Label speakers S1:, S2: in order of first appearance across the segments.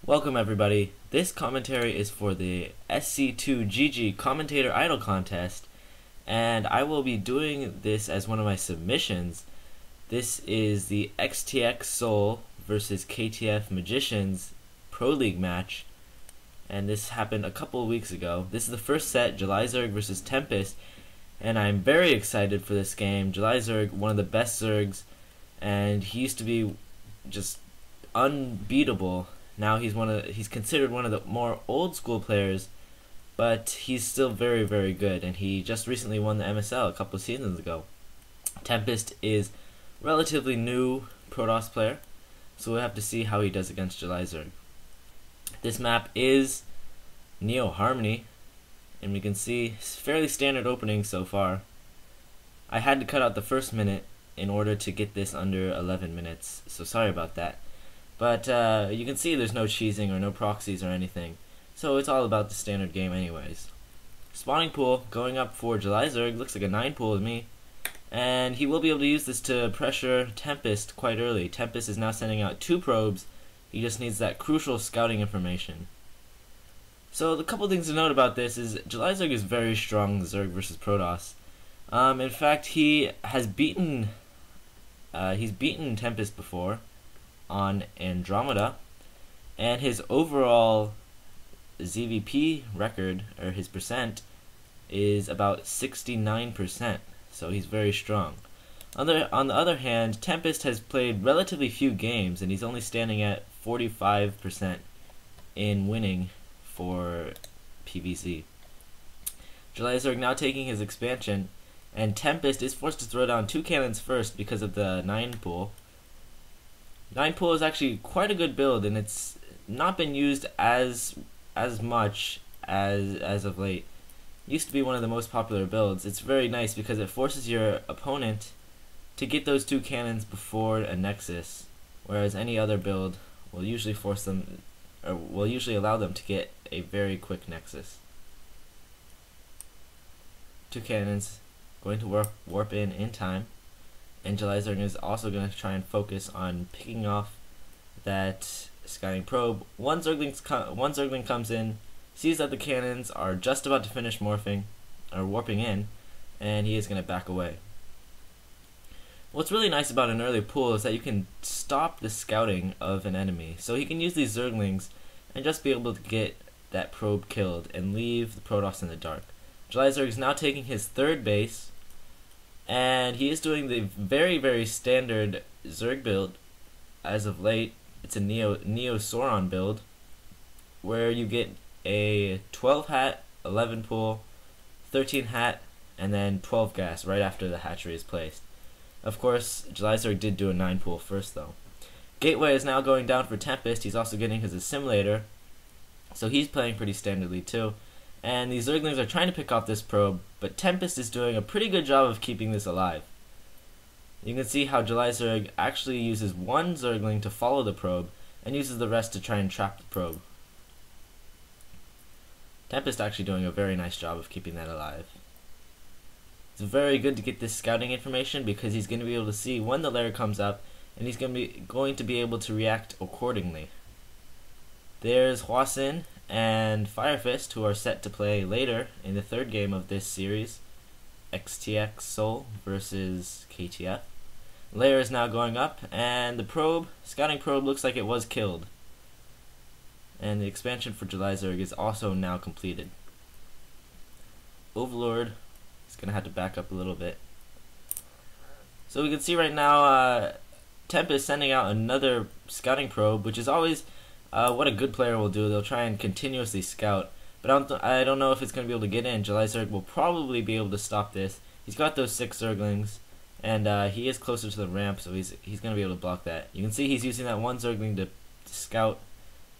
S1: Welcome everybody. This commentary is for the SC2GG Commentator Idol Contest, and I will be doing this as one of my submissions. This is the STX Soul versus KTF Magicians Pro League match, and this happened a couple of weeks ago. This is the first set, Julyzerg versus Tempest, and I'm very excited for this game. Julyzerg, one of the best Zergs, and he used to be just unbeatable. Now he's considered one of the more old school players, but he's still very, very good, and he just recently won the MSL a couple of seasons ago. Tempest is relatively new Protoss player, so we'll have to see how he does against Julyzerg. This map is Neo Harmony, and we can see fairly standard openings so far. I had to cut out the first minute in order to get this under 11 minutes, so sorry about that. But you can see there's no cheesing or no proxies or anything, so it's all about the standard game anyways. Spawning pool going up for Julyzerg, looks like a 9 pool to me, and he will be able to use this to pressure Tempest quite early. Tempest is now sending out 2 probes, he just needs that crucial scouting information. So the couple things to note about this is Julyzerg is very strong in Zerg versus Protoss. In fact, he's beaten Tempest before on Andromeda, and his overall ZVP record, or his percent, is about 69%, so he's very strong. On the other hand, Tempest has played relatively few games, and he's only standing at 45% in winning for PVZ. Julyzerg now taking his expansion, and Tempest is forced to throw down 2 cannons first because of the 9 pool. 9 pool is actually quite a good build, and it's not been used as much as of late. It used to be one of the most popular builds. It's very nice because it forces your opponent to get those 2 cannons before a nexus, whereas any other build will usually force them, or will usually allow them to get a very quick nexus. 2 cannons going to warp in time. And Julyzerg is also going to try and focus on picking off that scouting probe. One Zergling comes in, sees that the cannons are just about to finish morphing, or warping in, and he is going to back away. What's really nice about an early pool is that you can stop the scouting of an enemy. So he can use these Zerglings and just be able to get that probe killed and leave the Protoss in the dark. Julyzerg is now taking his 3rd base, and he is doing the very, very standard Zerg build as of late. It's a Neo Sauron build, where you get a 12 hat, 11 pool, 13 hat, and then 12 gas right after the hatchery is placed. Of course, Julyzerg did do a 9 pool first though. Gateway is now going down for Tempest. He's also getting his assimilator, so he's playing pretty standardly too. And these Zerglings are trying to pick off this probe, but Tempest is doing a pretty good job of keeping this alive. You can see how Julyzerg actually uses 1 Zergling to follow the probe, and uses the rest to try and trap the probe. Tempest actually doing a very nice job of keeping that alive. It's very good to get this scouting information because he's going to be able to see when the lair comes up, and he's going to be able to react accordingly. There's Hwasin and Firefist, who are set to play later in the 3rd game of this series, STX Soul versus KTF. Lair is now going up, and the scouting probe looks like it was killed. And the expansion for Julyzerg is also now completed. Overlord is going to have to back up a little bit. So we can see right now Tempest sending out another scouting probe, which is always what a good player will do. They'll try and continuously scout, but I don't know if it's going to be able to get in. Julyzerg will probably be able to stop this. He's got those 6 Zerglings, and he is closer to the ramp, so he's going to be able to block that. You can see he's using that 1 Zergling to scout,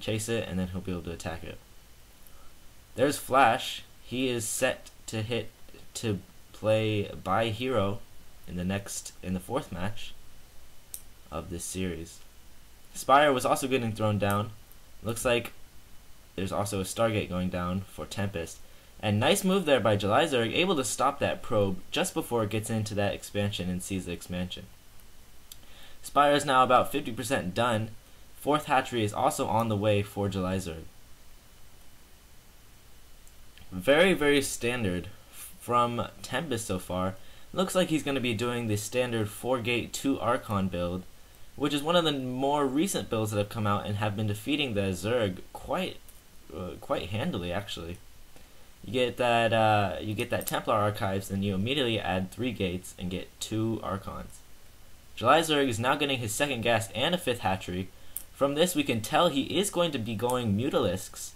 S1: chase it, and then he'll be able to attack it. There's Flash. He is set to play by hero in the 4th match of this series. Spire was also getting thrown down. Looks like there's also a Stargate going down for Tempest. And nice move there by Julyzerg, able to stop that probe just before it gets into that expansion and sees the expansion. Spire is now about 50% done. Fourth hatchery is also on the way for Julyzerg. Very, very standard from Tempest so far. Looks like he's going to be doing the standard 4-gate 2 Archon build, which is one of the more recent builds that have come out and have been defeating the Zerg quite handily, actually. You get that Templar Archives, and you immediately add 3 gates and get 2 Archons. Julyzerg is now getting his second gas and a 5th hatchery. From this, we can tell he is going to be going Mutalisks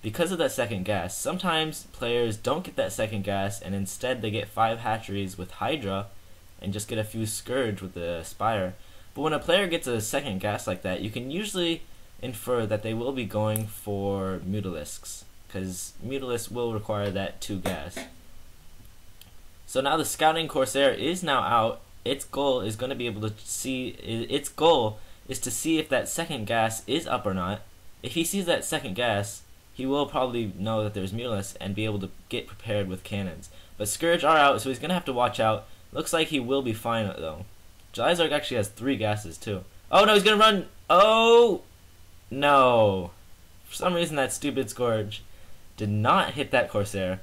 S1: because of that second gas. Sometimes players don't get that second gas, and instead they get 5 hatcheries with Hydra and just get a few Scourge with the Spire. But when a player gets a second gas like that, you can usually infer that they will be going for Mutalisks, because Mutalisk will require that 2 gas. So now the Scouting Corsair is now out. Its goal is going to be able to see. Its goal is to see if that second gas is up or not. If he sees that second gas, he will probably know that there's Mutalisks and be able to get prepared with cannons. But Scourge are out, so he's going to have to watch out. Looks like he will be fine though. Julyzerg actually has 3 gases too. Oh no, he's going to run. Oh no. For some reason that stupid Scourge did not hit that Corsair.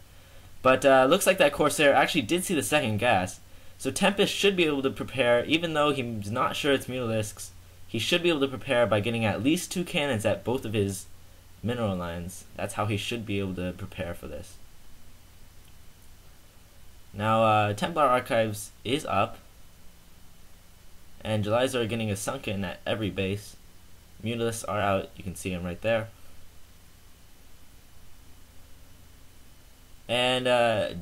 S1: But looks like that Corsair actually did see the second gas. So Tempest should be able to prepare, even though he's not sure it's Mutalisks. He should be able to prepare by getting at least 2 cannons at both of his mineral lines. That's how he should be able to prepare for this. Now Templar Archives is up, and Julyzerg are getting a sunken at every base. Mutalisks are out. You can see them right there. And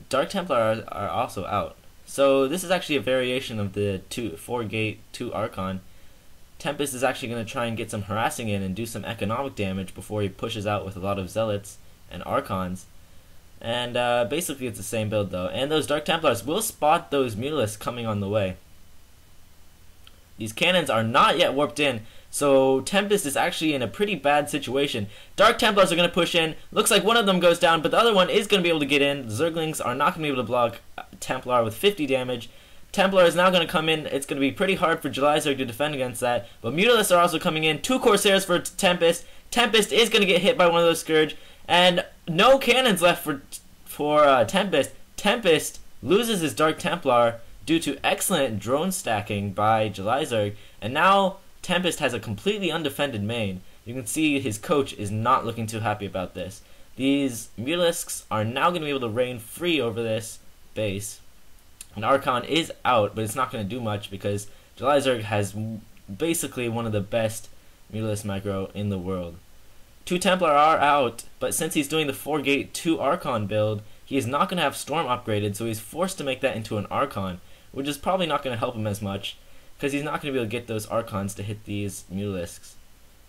S1: Dark Templar are also out. So this is actually a variation of the 4-gate 2 Archon. Tempest is actually going to try and get some harassing in and do some economic damage before he pushes out with a lot of Zealots and Archons. And basically it's the same build though. And those Dark Templars will spot those Mutalisks coming on the way. These cannons are not yet warped in, so Tempest is actually in a pretty bad situation. Dark Templars are going to push in. Looks like one of them goes down, but the other one is going to be able to get in. The Zerglings are not going to be able to block Templar with 50 damage. Templar is now going to come in. It's going to be pretty hard for Julyzerg to defend against that. But Mutalisks are also coming in. 2 Corsairs for Tempest. Tempest is going to get hit by one of those Scourge. And no cannons left for Tempest. Tempest loses his Dark Templar due to excellent drone stacking by Julyzerg. And now Tempest has a completely undefended main. You can see his coach is not looking too happy about this. These Mutalisks are now going to be able to reign free over this base. And Archon is out, but it's not going to do much because Julyzerg has basically one of the best Mutalisk micro in the world. 2 Templar are out, but since he's doing the 4-gate 2 Archon build, he is not going to have Storm upgraded, so he's forced to make that into an Archon, which is probably not going to help him as much, because he's not going to be able to get those Archons to hit these Mutalisks.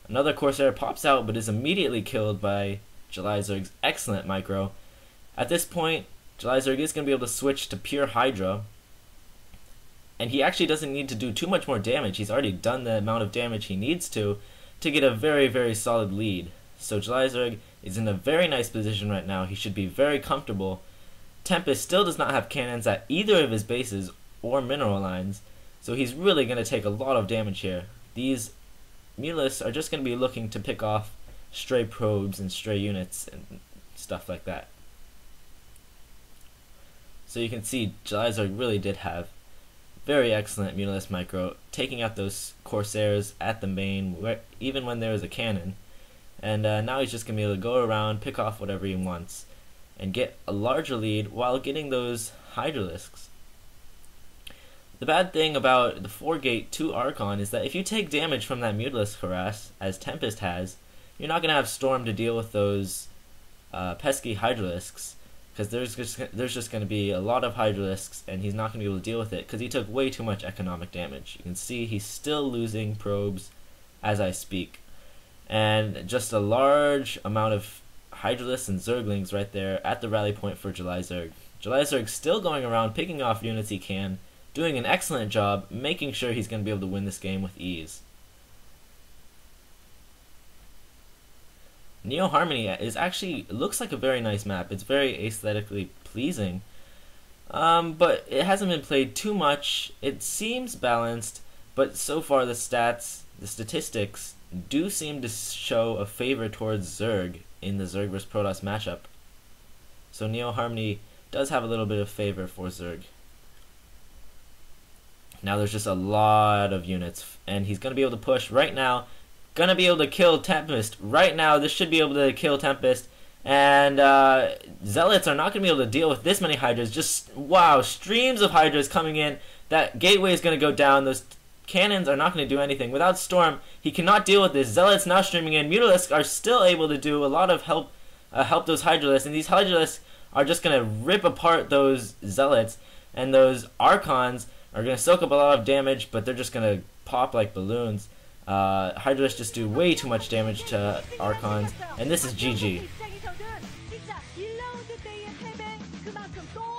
S1: Another Corsair pops out, but is immediately killed by Julyzerg's excellent micro. At this point, Julyzerg is going to be able to switch to pure Hydra, and he actually doesn't need to do too much more damage. He's already done the amount of damage he needs to get a very, very solid lead. So Julyzerg is in a very nice position right now. He should be very comfortable. Tempest still does not have cannons at either of his bases or mineral lines, so he's really going to take a lot of damage here. These Mutalisks are just going to be looking to pick off stray probes and stray units and stuff like that. So you can see Julyzerg really did have very excellent Mutalisk micro, taking out those Corsairs at the main, even when there was a cannon. And now he's just going to be able to go around, pick off whatever he wants, and get a larger lead while getting those Hydralisks. The bad thing about the 4-gate 2 Archon is that if you take damage from that Mutalisk harass, as Tempest has, you're not going to have Storm to deal with those pesky Hydralisks, because there's just going to be a lot of Hydralisks, and he's not going to be able to deal with it, because he took way too much economic damage. You can see he's still losing probes as I speak. And just a large amount of Hydralisks and Zerglings right there at the rally point for Julyzerg. Julyzerg's still going around picking off units he can, doing an excellent job, making sure he's going to be able to win this game with ease. Neo Harmony is actually looks like a very nice map. It's very aesthetically pleasing, but it hasn't been played too much. It seems balanced, but so far the statistics do seem to show a favor towards Zerg in the Zerg vs Protoss matchup. So Neo Harmony does have a little bit of favor for Zerg. Now there's just a lot of units, and he's going to be able to push right now. Going to be able to kill Tempest right now. This should be able to kill Tempest. And Zealots are not going to be able to deal with this many Hydras. Just, wow, streams of Hydras coming in. That gateway is going to go down. Those cannons are not going to do anything. Without Storm, he cannot deal with this. Zealots now streaming in. Mutalisks are still able to do a lot of help those Hydralisks. And these Hydralisks are just going to rip apart those Zealots. And those Archons are going to soak up a lot of damage, but they're just going to pop like balloons. Hydralisks just do way too much damage to Archons. And this is GG.